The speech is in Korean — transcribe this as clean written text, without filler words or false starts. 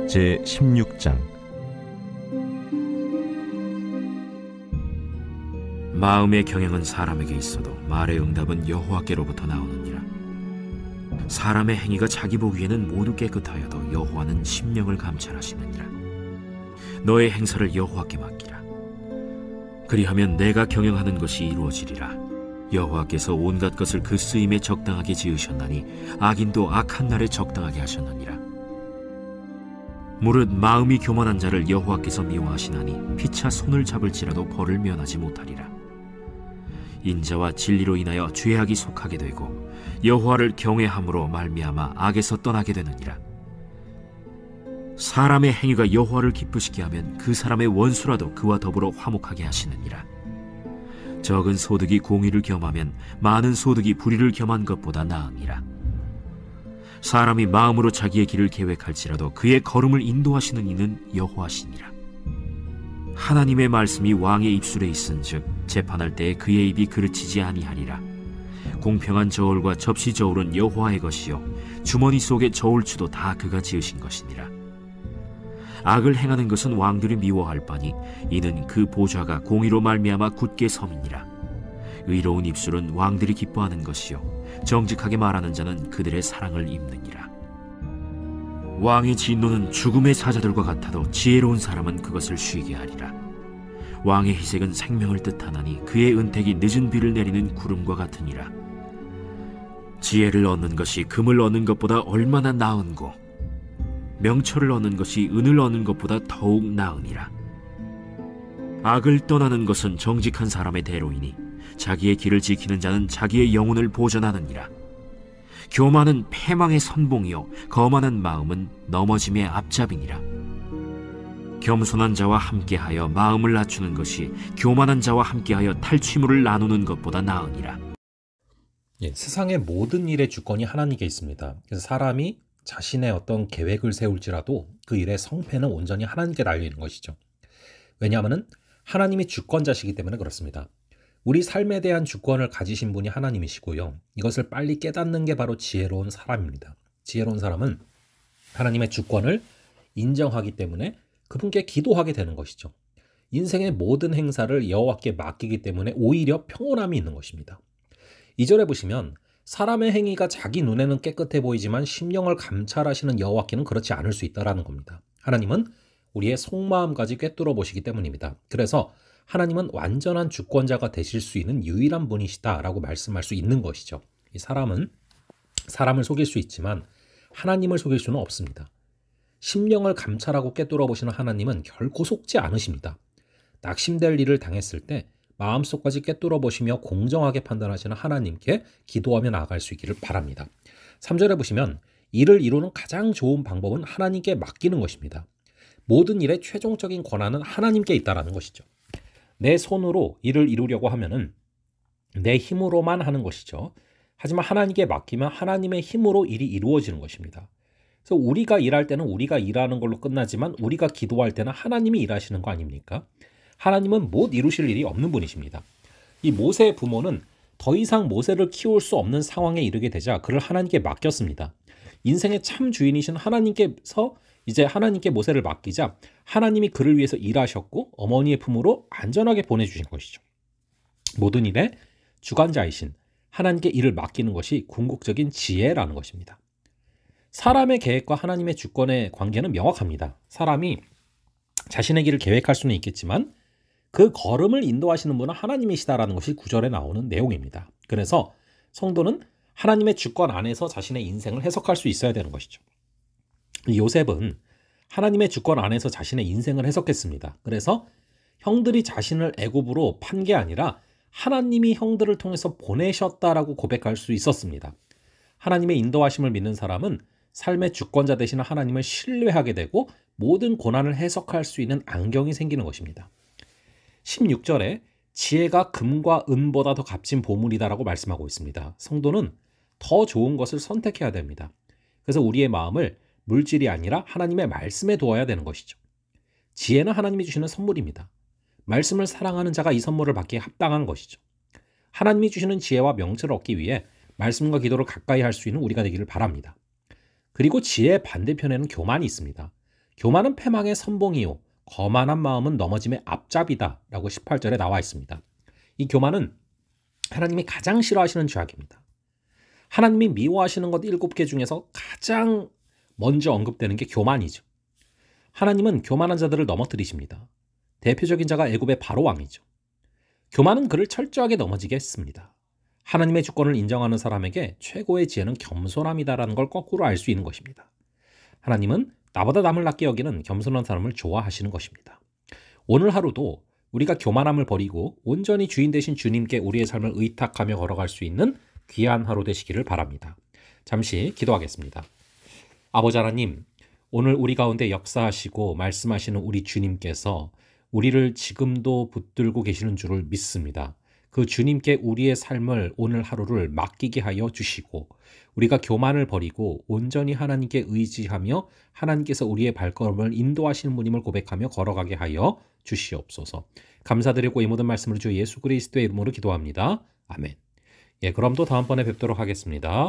제16장. 마음의 경영은 사람에게 있어도 말의 응답은 여호와께로부터 나오느니라. 사람의 행위가 자기 보기에는 모두 깨끗하여도 여호와는 심령을 감찰하시느니라. 너의 행사를 여호와께 맡기라. 그리하면 내가 경영하는 것이 이루어지리라. 여호와께서 온갖 것을 그 쓰임에 적당하게 지으셨나니 악인도 악한 날에 적당하게 하셨느니라. 무릇 마음이 교만한 자를 여호와께서 미워하시나니 피차 손을 잡을지라도 벌을 면하지 못하리라. 인자와 진리로 인하여 죄악이 속하게 되고 여호와를 경외함으로 말미암아 악에서 떠나게 되느니라. 사람의 행위가 여호와를 기쁘시게 하면 그 사람의 원수라도 그와 더불어 화목하게 하시느니라. 적은 소득이 공의를 겸하면 많은 소득이 불의를 겸한 것보다 나으니라. 사람이 마음으로 자기의 길을 계획할지라도 그의 걸음을 인도하시는 이는 여호와시니라. 하나님의 말씀이 왕의 입술에 있은즉 재판할 때에 그의 입이 그르치지 아니하리라. 공평한 저울과 접시 저울은 여호와의 것이요 주머니 속의 저울추도 다 그가 지으신 것이니라. 악을 행하는 것은 왕들이 미워할 바니 이는 그 보좌가 공의로 말미암아 굳게 섬이니라. 의로운 입술은 왕들이 기뻐하는 것이요 정직하게 말하는 자는 그들의 사랑을 입느니라. 왕의 진노는 죽음의 사자들과 같아도 지혜로운 사람은 그것을 쉬게 하리라. 왕의 희색은 생명을 뜻하나니 그의 은택이 늦은 비를 내리는 구름과 같으니라. 지혜를 얻는 것이 금을 얻는 것보다 얼마나 나은고 명철을 얻는 것이 은을 얻는 것보다 더욱 나으니라. 악을 떠나는 것은 정직한 사람의 대로이니 자기의 길을 지키는 자는 자기의 영혼을 보전하느니라. 교만은 패망의 선봉이요 거만한 마음은 넘어짐의 앞잡이니라. 겸손한 자와 함께하여 마음을 낮추는 것이 교만한 자와 함께하여 탈취물을 나누는 것보다 나으니라. 세상의 모든 일의 주권이 하나님께 있습니다. 그래서 사람이 자신의 어떤 계획을 세울지라도 그 일의 성패는 온전히 하나님께 달려있는 것이죠. 왜냐하면 하나님이 주권자시기 때문에 그렇습니다. 우리 삶에 대한 주권을 가지신 분이 하나님이시고요. 이것을 빨리 깨닫는 게 바로 지혜로운 사람입니다. 지혜로운 사람은 하나님의 주권을 인정하기 때문에 그분께 기도하게 되는 것이죠. 인생의 모든 행사를 여호와께 맡기기 때문에 오히려 평온함이 있는 것입니다. 2절에 보시면 사람의 행위가 자기 눈에는 깨끗해 보이지만 심령을 감찰하시는 여호와께는 그렇지 않을 수 있다라는 겁니다. 하나님은 우리의 속마음까지 꿰뚫어 보시기 때문입니다. 그래서 하나님은 완전한 주권자가 되실 수 있는 유일한 분이시다라고 말씀할 수 있는 것이죠. 이 사람은 사람을 속일 수 있지만 하나님을 속일 수는 없습니다. 심령을 감찰하고 꿰뚫어 보시는 하나님은 결코 속지 않으십니다. 낙심될 일을 당했을 때 마음속까지 꿰뚫어 보시며 공정하게 판단하시는 하나님께 기도하며 나아갈 수 있기를 바랍니다. 3절에 보시면 일을 이루는 가장 좋은 방법은 하나님께 맡기는 것입니다. 모든 일의 최종적인 권한은 하나님께 있다라는 것이죠. 내 손으로 일을 이루려고 하면은 내 힘으로만 하는 것이죠. 하지만 하나님께 맡기면 하나님의 힘으로 일이 이루어지는 것입니다. 그래서 우리가 일할 때는 우리가 일하는 걸로 끝나지만 우리가 기도할 때는 하나님이 일하시는 거 아닙니까? 하나님은 못 이루실 일이 없는 분이십니다. 이 모세의 부모는 더 이상 모세를 키울 수 없는 상황에 이르게 되자 그를 하나님께 맡겼습니다. 인생의 참 주인이신 하나님께서 이제 하나님께 모세를 맡기자 하나님이 그를 위해서 일하셨고 어머니의 품으로 안전하게 보내주신 것이죠. 모든 일의 주관자이신 하나님께 일을 맡기는 것이 궁극적인 지혜라는 것입니다. 사람의 계획과 하나님의 주권의 관계는 명확합니다. 사람이 자신의 길을 계획할 수는 있겠지만 그 걸음을 인도하시는 분은 하나님이시다라는 것이 9절에 나오는 내용입니다. 그래서 성도는 하나님의 주권 안에서 자신의 인생을 해석할 수 있어야 되는 것이죠. 요셉은 하나님의 주권 안에서 자신의 인생을 해석했습니다. 그래서 형들이 자신을 애굽으로 판 게 아니라 하나님이 형들을 통해서 보내셨다라고 고백할 수 있었습니다. 하나님의 인도하심을 믿는 사람은 삶의 주권자 되시는 하나님을 신뢰하게 되고 모든 고난을 해석할 수 있는 안경이 생기는 것입니다. 16절에 지혜가 금과 은보다 더 값진 보물이다라고 말씀하고 있습니다. 성도는 더 좋은 것을 선택해야 됩니다. 그래서 우리의 마음을 물질이 아니라 하나님의 말씀에 두어야 되는 것이죠. 지혜는 하나님이 주시는 선물입니다. 말씀을 사랑하는 자가 이 선물을 받기에 합당한 것이죠. 하나님이 주시는 지혜와 명철을 얻기 위해 말씀과 기도를 가까이 할 수 있는 우리가 되기를 바랍니다. 그리고 지혜의 반대편에는 교만이 있습니다. 교만은 패망의 선봉이요 거만한 마음은 넘어짐의 앞잡이다 라고 18절에 나와 있습니다. 이 교만은 하나님이 가장 싫어하시는 죄악입니다. 하나님이 미워하시는 것 7개 중에서 가장 먼저 언급되는 게 교만이죠. 하나님은 교만한 자들을 넘어뜨리십니다. 대표적인 자가 애굽의 바로 왕이죠. 교만은 그를 철저하게 넘어지게 했습니다. 하나님의 주권을 인정하는 사람에게 최고의 지혜는 겸손함이다라는 걸 거꾸로 알 수 있는 것입니다. 하나님은 나보다 남을 낮게 여기는 겸손한 사람을 좋아하시는 것입니다. 오늘 하루도 우리가 교만함을 버리고 온전히 주인 되신 주님께 우리의 삶을 의탁하며 걸어갈 수 있는 귀한 하루 되시기를 바랍니다. 잠시 기도하겠습니다. 아버지 하나님, 오늘 우리 가운데 역사하시고 말씀하시는 우리 주님께서 우리를 지금도 붙들고 계시는 줄을 믿습니다. 그 주님께 우리의 삶을 오늘 하루를 맡기게 하여 주시고 우리가 교만을 버리고 온전히 하나님께 의지하며 하나님께서 우리의 발걸음을 인도하시는 분임을 고백하며 걸어가게 하여 주시옵소서. 감사드리고 이 모든 말씀을 주 예수 그리스도의 이름으로 기도합니다. 아멘. 그럼 또 다음번에 뵙도록 하겠습니다.